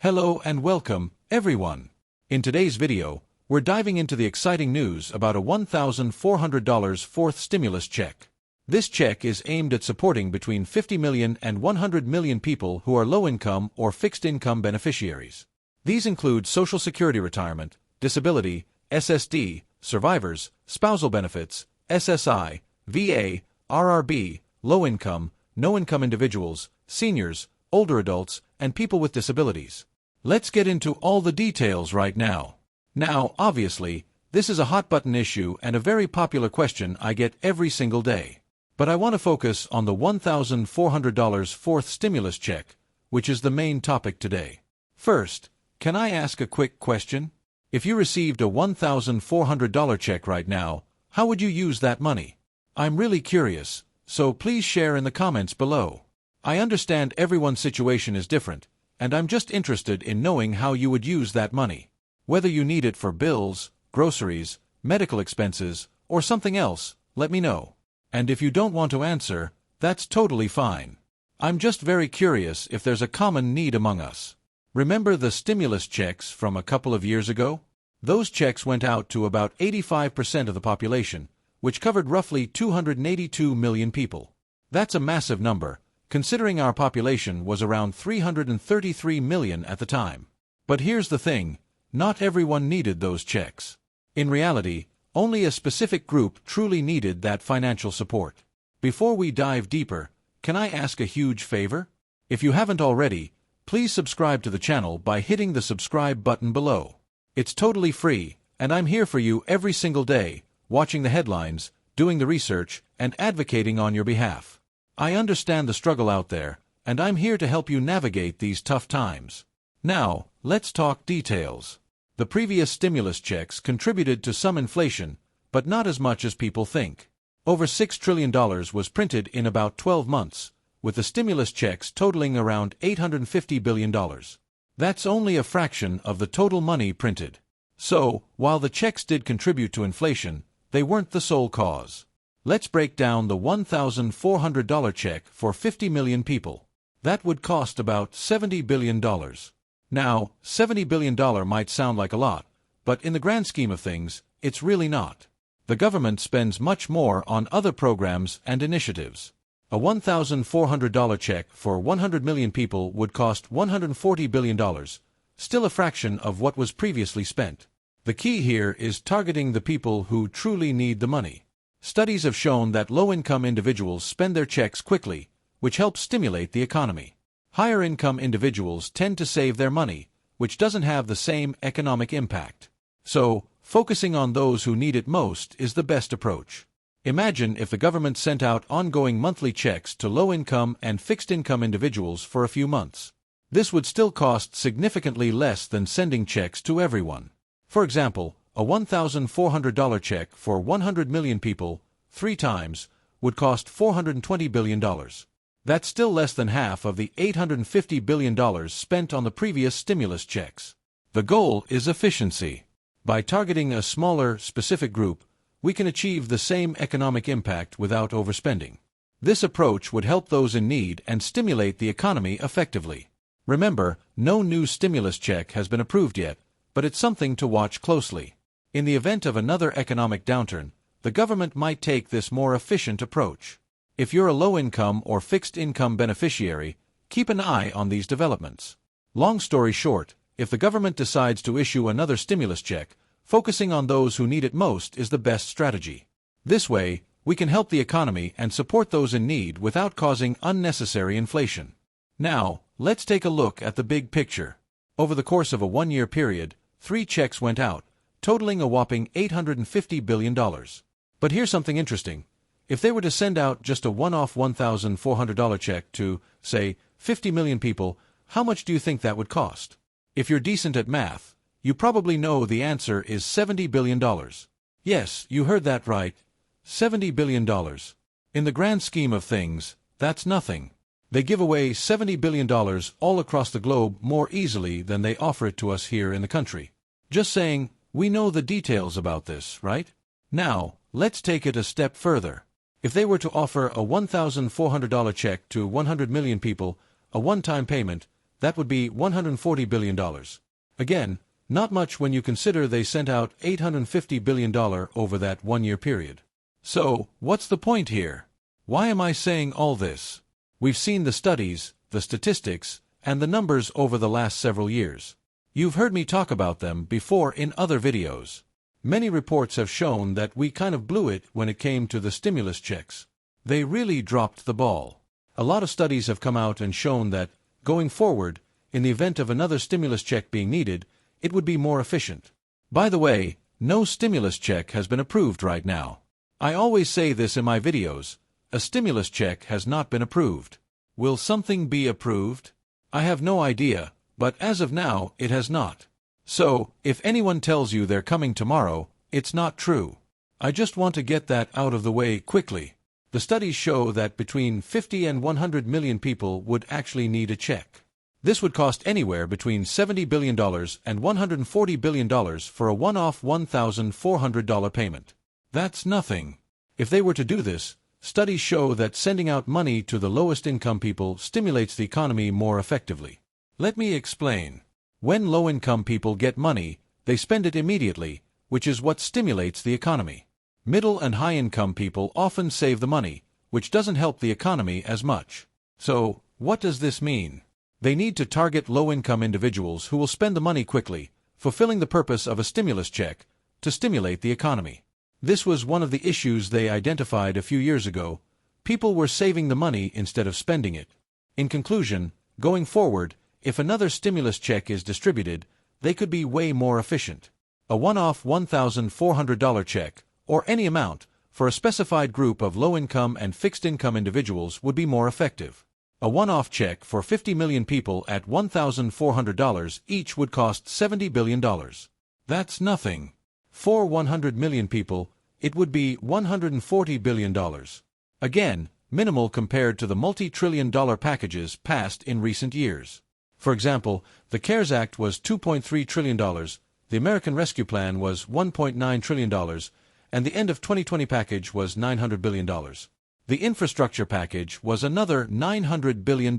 Hello and welcome, everyone. In today's video, we're diving into the exciting news about a $1,400 fourth stimulus check. This check is aimed at supporting between 50 million and 100 million people who are low-income or fixed-income beneficiaries. These include Social Security retirement, disability, SSD, survivors, spousal benefits, SSI, VA, RRB, low-income, no-income individuals, seniors, older adults, and people with disabilities. Let's get into all the details right now. Now, obviously, this is a hot-button issue and a very popular question I get every single day. But I want to focus on the $1,400 fourth stimulus check, which is the main topic today. First, can I ask a quick question? If you received a $1,400 check right now, how would you use that money? I'm really curious, so please share in the comments below. I understand everyone's situation is different, and I'm just interested in knowing how you would use that money. Whether you need it for bills, groceries, medical expenses, or something else, let me know. And if you don't want to answer, that's totally fine. I'm just very curious if there's a common need among us. Remember the stimulus checks from a couple of years ago? Those checks went out to about 85% of the population, which covered roughly 282 million people. That's a massive number, considering our population was around 333 million at the time. But here's the thing, not everyone needed those checks. In reality, only a specific group truly needed that financial support. Before we dive deeper, can I ask a huge favor? If you haven't already, please subscribe to the channel by hitting the subscribe button below. It's totally free, and I'm here for you every single day, watching the headlines, doing the research, and advocating on your behalf. I understand the struggle out there, and I'm here to help you navigate these tough times. Now, let's talk details. The previous stimulus checks contributed to some inflation, but not as much as people think. Over $6 trillion was printed in about 12 months, with the stimulus checks totaling around $850 billion. That's only a fraction of the total money printed. So, while the checks did contribute to inflation, they weren't the sole cause. Let's break down the $1,400 check for 50 million people. That would cost about $70 billion. Now, $70 billion might sound like a lot, but in the grand scheme of things, it's really not. The government spends much more on other programs and initiatives. A $1,400 check for 100 million people would cost $140 billion, still a fraction of what was previously spent. The key here is targeting the people who truly need the money. Studies have shown that low-income individuals spend their checks quickly, which helps stimulate the economy. Higher-income individuals tend to save their money, which doesn't have the same economic impact. So, focusing on those who need it most is the best approach. Imagine if the government sent out ongoing monthly checks to low-income and fixed-income individuals for a few months. This would still cost significantly less than sending checks to everyone. For example, a $1,400 check for 100 million people, 3 times, would cost $420 billion. That's still less than half of the $850 billion spent on the previous stimulus checks. The goal is efficiency. By targeting a smaller, specific group, we can achieve the same economic impact without overspending. This approach would help those in need and stimulate the economy effectively. Remember, no new stimulus check has been approved yet, but it's something to watch closely. In the event of another economic downturn, the government might take this more efficient approach. If you're a low-income or fixed-income beneficiary, keep an eye on these developments. Long story short, if the government decides to issue another stimulus check, focusing on those who need it most is the best strategy. This way, we can help the economy and support those in need without causing unnecessary inflation. Now, let's take a look at the big picture. Over the course of a one-year period, 3 checks went out, totaling a whopping $850 billion. But here's something interesting. If they were to send out just a one-off $1,400 check to, say, 50 million people, how much do you think that would cost? If you're decent at math, you probably know the answer is $70 billion. Yes, you heard that right. $70 billion. In the grand scheme of things, that's nothing. They give away $70 billion all across the globe more easily than they offer it to us here in the country. Just saying, we know the details about this, right? Now, let's take it a step further. If they were to offer a $1,400 check to 100 million people, a one-time payment, That would be $140 billion. Again, not much when you consider they sent out $850 billion over that one-year period. So, what's the point here? Why am I saying all this? We've seen the studies, the statistics, and the numbers over the last several years. You've heard me talk about them before in other videos. Many reports have shown that we kind of blew it when it came to the stimulus checks. They really dropped the ball. A lot of studies have come out and shown that, going forward, in the event of another stimulus check being needed, it would be more efficient. By the way, no stimulus check has been approved right now. I always say this in my videos, a stimulus check has not been approved. Will something be approved? I have no idea, but as of now, it has not. So, if anyone tells you they're coming tomorrow, it's not true. I just want to get that out of the way quickly. The studies show that between 50 and 100 million people would actually need a check. This would cost anywhere between $70 billion and $140 billion for a one-off $1,400 payment. That's nothing. If they were to do this, studies show that sending out money to the lowest-income people stimulates the economy more effectively. Let me explain. When low-income people get money, they spend it immediately, which is what stimulates the economy. Middle and high-income people often save the money, which doesn't help the economy as much. So, what does this mean? They need to target low-income individuals who will spend the money quickly, fulfilling the purpose of a stimulus check, to stimulate the economy. This was one of the issues they identified a few years ago. People were saving the money instead of spending it. In conclusion, going forward, if another stimulus check is distributed, they could be way more efficient. A one-off $1,400 check, or any amount, for a specified group of low-income and fixed-income individuals would be more effective. A one-off check for 50 million people at $1,400 each would cost $70 billion. That's nothing. For 100 million people, it would be $140 billion. Again, minimal compared to the multi-trillion-dollar packages passed in recent years. For example, the CARES Act was $2.3 trillion, the American Rescue Plan was $1.9 trillion, and the end of 2020 package was $900 billion. The infrastructure package was another $900 billion.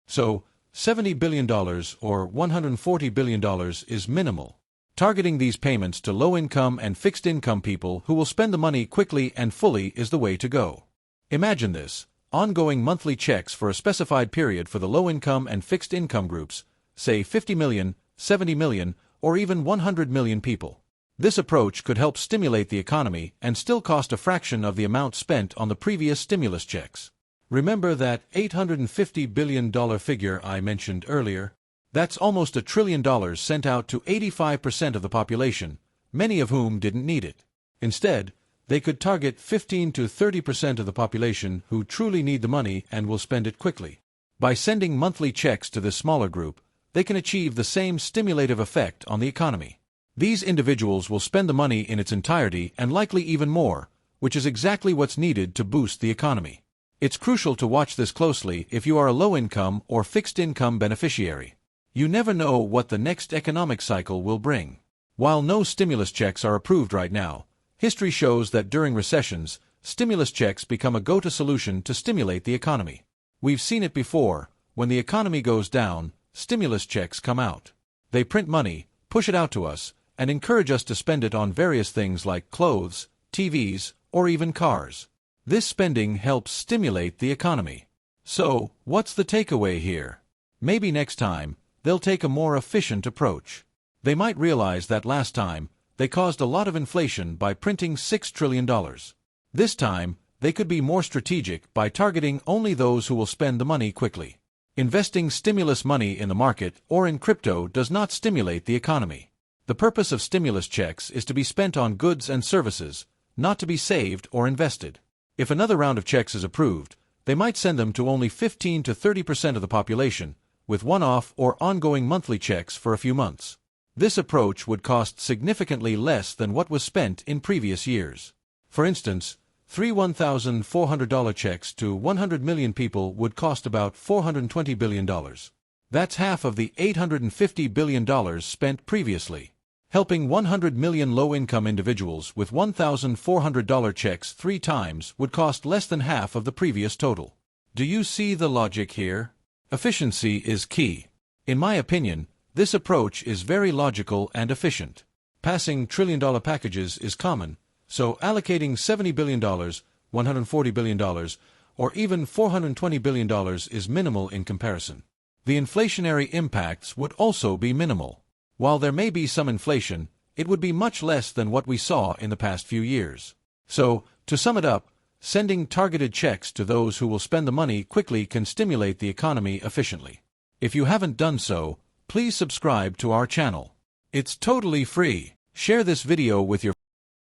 So, $70 billion or $140 billion is minimal. Targeting these payments to low-income and fixed-income people who will spend the money quickly and fully is the way to go. Imagine this, ongoing monthly checks for a specified period for the low-income and fixed-income groups, say 50 million, 70 million, or even 100 million people. This approach could help stimulate the economy and still cost a fraction of the amount spent on the previous stimulus checks. Remember that $850 billion figure I mentioned earlier? That's almost $1 trillion sent out to 85% of the population, many of whom didn't need it. Instead, they could target 15 to 30% of the population who truly need the money and will spend it quickly. By sending monthly checks to this smaller group, they can achieve the same stimulative effect on the economy. These individuals will spend the money in its entirety and likely even more, which is exactly what's needed to boost the economy. It's crucial to watch this closely if you are a low-income or fixed-income beneficiary. You never know what the next economic cycle will bring. While no stimulus checks are approved right now, history shows that during recessions, stimulus checks become a go-to solution to stimulate the economy. We've seen it before. When the economy goes down, stimulus checks come out. They print money, push it out to us, and encourage us to spend it on various things like clothes, TVs, or even cars. This spending helps stimulate the economy. So, what's the takeaway here? Maybe next time, they'll take a more efficient approach. They might realize that last time, they caused a lot of inflation by printing $6 trillion. This time, they could be more strategic by targeting only those who will spend the money quickly. Investing stimulus money in the market or in crypto does not stimulate the economy. The purpose of stimulus checks is to be spent on goods and services, not to be saved or invested. If another round of checks is approved, they might send them to only 15 to 30% of the population, with one-off or ongoing monthly checks for a few months. This approach would cost significantly less than what was spent in previous years. For instance, 3 $1,400 checks to 100 million people would cost about $420 billion. That's half of the $850 billion spent previously. Helping 100 million low-income individuals with $1,400 checks 3 times would cost less than half of the previous total. Do you see the logic here? Efficiency is key. In my opinion, this approach is very logical and efficient. Passing trillion-dollar packages is common, so allocating $70 billion, $140 billion, or even $420 billion is minimal in comparison. The inflationary impacts would also be minimal. While there may be some inflation, it would be much less than what we saw in the past few years. So, to sum it up, sending targeted checks to those who will spend the money quickly can stimulate the economy efficiently. If you haven't done so, please subscribe to our channel. It's totally free. Share this video with your